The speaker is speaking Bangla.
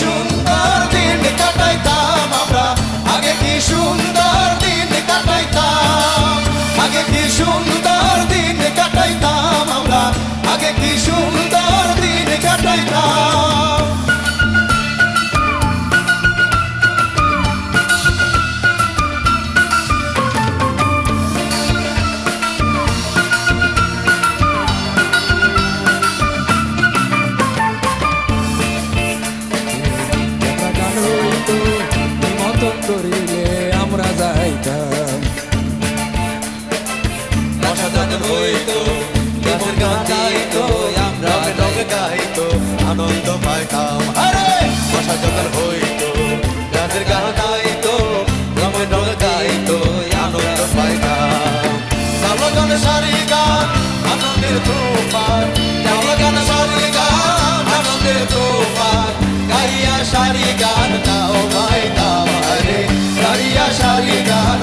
সুন্দর দিন কাটাইতাম আমরা, আগে কি সুন্দর দিন কাটাইতাম, আগে কি সুন্দর দিন কাটাইতাম আমরা, আগে কি সুন্দর দিন কাটাইতাম। করিলে আমরা যাইতাম, অসাধারণ হইতো গাছের গান গাইতো, আমরা রঙে গাইতো, আনন্দ পাইতাম। আরে অসাধারণ হইতো গাছের গান গাইতো, রঙে রঙে গাইতো, আনন্দ পাইতাম। গাওয়া গান সারি গান আনন্দের তুফান, গাওয়া গান সারি গান আনন্দের তুফান, গাইয়া সারি গান গাও পাইতাম। আরে গাইয়া সারি গান